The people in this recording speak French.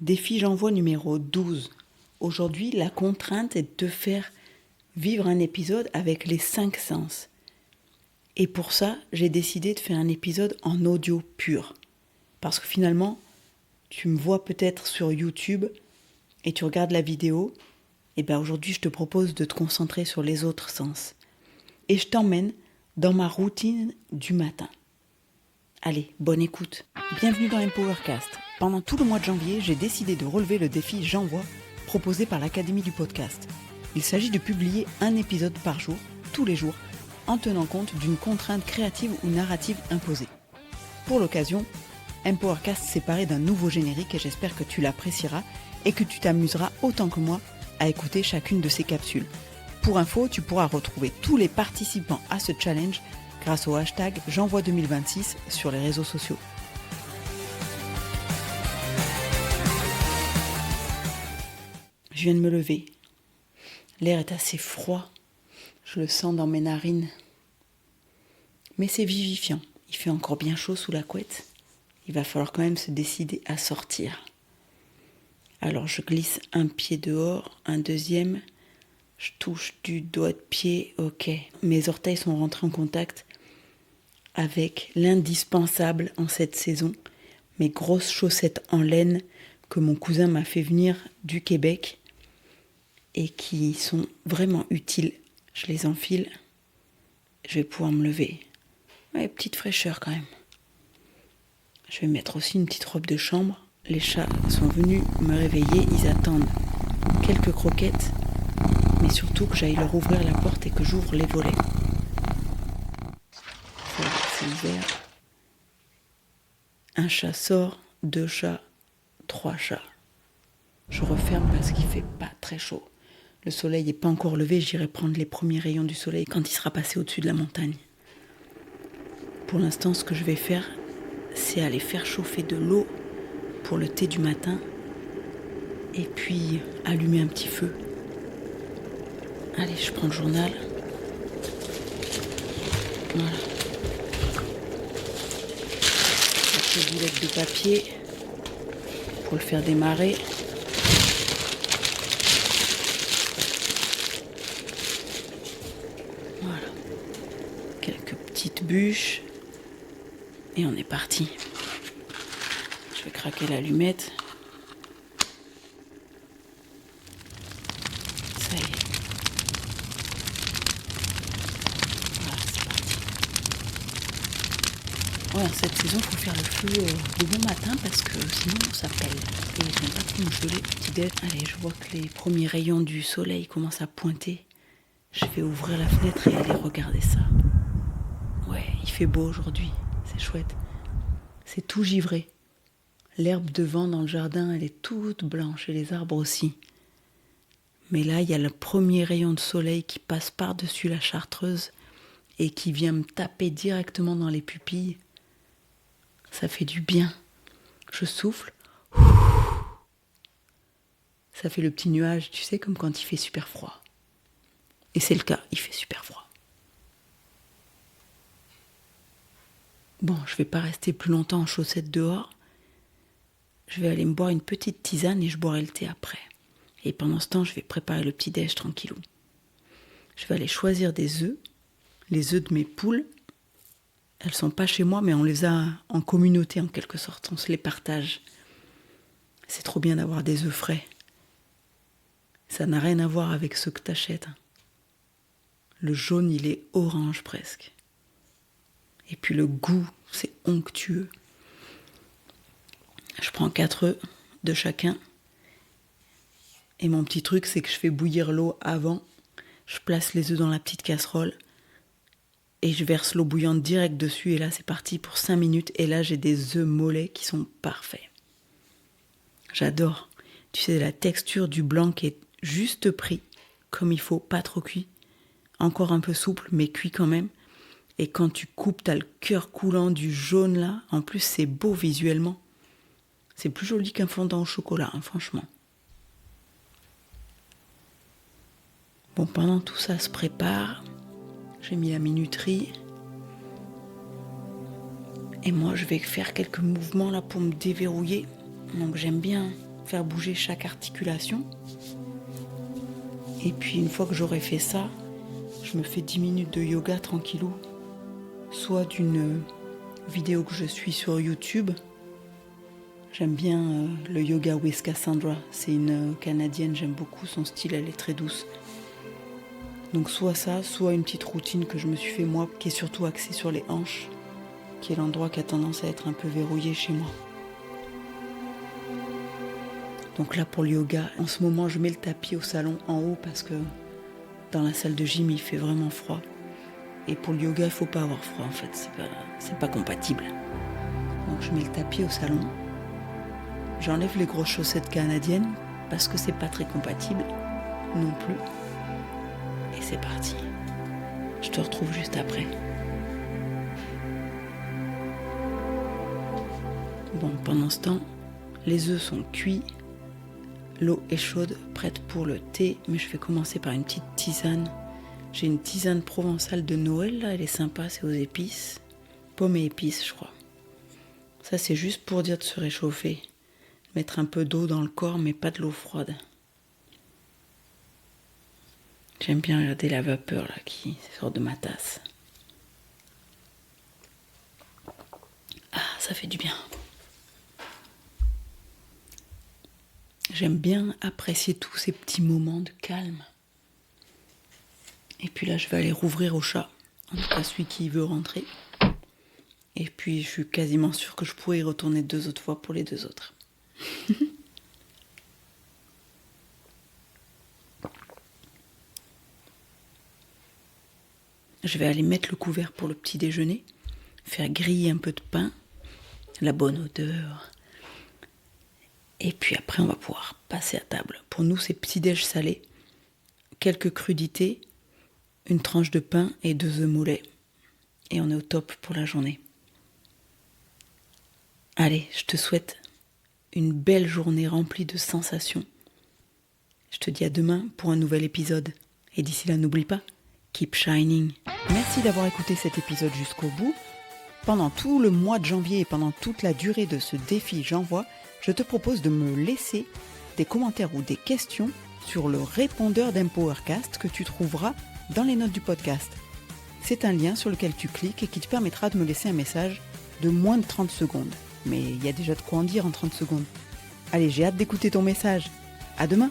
Défi j'envoie numéro 12. Aujourd'hui, la contrainte est de te faire vivre un épisode avec les 5 sens. Et pour ça, j'ai décidé de faire un épisode en audio pur. Parce que finalement, tu me vois peut-être sur YouTube et tu regardes la vidéo. Et bien aujourd'hui, je te propose de te concentrer sur les autres sens. Et je t'emmène dans ma routine du matin. Allez, bonne écoute. Bienvenue dans Empowercast. Pendant tout le mois de janvier, j'ai décidé de relever le défi J'envoie proposé par l'Académie du podcast. Il s'agit de publier un épisode par jour, tous les jours, en tenant compte d'une contrainte créative ou narrative imposée. Pour l'occasion, Empowercast s'est paré d'un nouveau générique et j'espère que tu l'apprécieras et que tu t'amuseras autant que moi à écouter chacune de ces capsules. Pour info, tu pourras retrouver tous les participants à ce challenge grâce au hashtag J'envoie 2026 sur les réseaux sociaux. Je viens de me lever. L'air est assez froid. Je le sens dans mes narines. Mais c'est vivifiant. Il fait encore bien chaud sous la couette. Il va falloir quand même se décider à sortir. Alors je glisse un pied dehors, un deuxième. Je touche du doigt de pied. Ok. Mes orteils sont rentrés en contact avec l'indispensable en cette saison, mes grosses chaussettes en laine que mon cousin m'a fait venir du Québec et qui sont vraiment utiles. Je les enfile, je vais pouvoir me lever. Ouais, petite fraîcheur quand même. Je vais mettre aussi une petite robe de chambre. Les chats sont venus me réveiller, ils attendent quelques croquettes, mais surtout que j'aille leur ouvrir la porte et que j'ouvre les volets. C'est l'hiver. Un chat sort, 2 chats, 3 chats. Je referme parce qu'il fait pas très chaud. Le soleil n'est pas encore levé, j'irai prendre les premiers rayons du soleil quand il sera passé au-dessus de la montagne. Pour l'instant, ce que je vais faire, c'est aller faire chauffer de l'eau pour le thé du matin et puis allumer un petit feu. Allez, je prends le journal. Voilà. Quelques boulettes de papier pour le faire démarrer. Voilà. Quelques petites bûches. Et on est parti. Je vais craquer l'allumette. Ça y est. Voilà, c'est parti. Ouais, en cette saison, il faut faire le feu de bon matin parce que sinon ça pèle. Et j'aime pas trop me geler petit déj. Allez, je vois que les premiers rayons du soleil commencent à pointer. Je vais ouvrir la fenêtre et aller regarder ça. Ouais, il fait beau aujourd'hui. C'est chouette. C'est tout givré. L'herbe devant dans le jardin, elle est toute blanche et les arbres aussi. Mais là, il y a le premier rayon de soleil qui passe par-dessus la chartreuse et qui vient me taper directement dans les pupilles. Ça fait du bien. Je souffle. Ça fait le petit nuage, tu sais, comme quand il fait super froid. Et c'est le cas, il fait super froid. Bon, je vais pas rester plus longtemps en chaussettes dehors. Je vais aller me boire une petite tisane et je boirai le thé après. Et pendant ce temps, je vais préparer le petit déj tranquillou. Je vais aller choisir des œufs, les œufs de mes poules. Elles sont pas chez moi, mais on les a en communauté en quelque sorte. On se les partage. C'est trop bien d'avoir des œufs frais. Ça n'a rien à voir avec ceux que t'achètes. Le jaune, il est orange presque. Et puis le goût, c'est onctueux. Je prends 4 œufs de chacun. Et mon petit truc, c'est que je fais bouillir l'eau avant. Je place les œufs dans la petite casserole. Et je verse l'eau bouillante direct dessus. Et là, c'est parti pour 5 minutes. Et là, j'ai des œufs mollets qui sont parfaits. J'adore. Tu sais, la texture du blanc qui est juste pris, comme il faut, pas trop cuit. Encore un peu souple, mais cuit quand même. Et quand tu coupes, t'as le cœur coulant du jaune là. En plus, c'est beau visuellement. C'est plus joli qu'un fondant au chocolat, hein, franchement. Bon, pendant tout ça se prépare. J'ai mis la minuterie. Et moi, je vais faire quelques mouvements là pour me déverrouiller. Donc j'aime bien faire bouger chaque articulation. Et puis une fois que j'aurai fait ça, je me fais 10 minutes de yoga tranquillou, soit d'une vidéo que je suis sur YouTube. J'aime bien le yoga with Cassandra, c'est une Canadienne, j'aime beaucoup son style, elle est très douce. Donc soit ça, soit une petite routine que je me suis fait moi, qui est surtout axée sur les hanches, qui est l'endroit qui a tendance à être un peu verrouillé chez moi. Donc là pour le yoga, en ce moment je mets le tapis au salon en haut parce que dans la salle de gym il fait vraiment froid. Et pour le yoga il faut pas avoir froid en fait, c'est pas compatible. Donc je mets le tapis au salon. J'enlève les grosses chaussettes canadiennes parce que c'est pas très compatible non plus. Et c'est parti. Je te retrouve juste après. Bon, pendant ce temps, les œufs sont cuits. L'eau est chaude, prête pour le thé, mais je vais commencer par une petite tisane. J'ai une tisane provençale de Noël, là, elle est sympa, c'est aux épices. Pommes et épices, je crois. Ça, c'est juste pour dire de se réchauffer. Mettre un peu d'eau dans le corps, mais pas de l'eau froide. J'aime bien regarder la vapeur là qui sort de ma tasse. Ah, ça fait du bien. J'aime bien apprécier tous ces petits moments de calme. Et puis là, je vais aller rouvrir au chat. En tout cas, celui qui veut rentrer. Et puis, je suis quasiment sûre que je pourrais y retourner 2 autres fois pour les 2 autres. Je vais aller mettre le couvert pour le petit déjeuner, faire griller un peu de pain, la bonne odeur. Et puis après, on va pouvoir passer à table. Pour nous, c'est petit-déj salé, quelques crudités, une tranche de pain et 2 œufs mollets. Et on est au top pour la journée. Allez, je te souhaite une belle journée remplie de sensations. Je te dis à demain pour un nouvel épisode. Et d'ici là, n'oublie pas, keep shining. Merci d'avoir écouté cet épisode jusqu'au bout. Pendant tout le mois de janvier et pendant toute la durée de ce défi J'envoie, je te propose de me laisser des commentaires ou des questions sur le répondeur d'Empowercast que tu trouveras dans les notes du podcast. C'est un lien sur lequel tu cliques et qui te permettra de me laisser un message de moins de 30 secondes. Mais il y a déjà de quoi en dire en 30 secondes. Allez, j'ai hâte d'écouter ton message. À demain!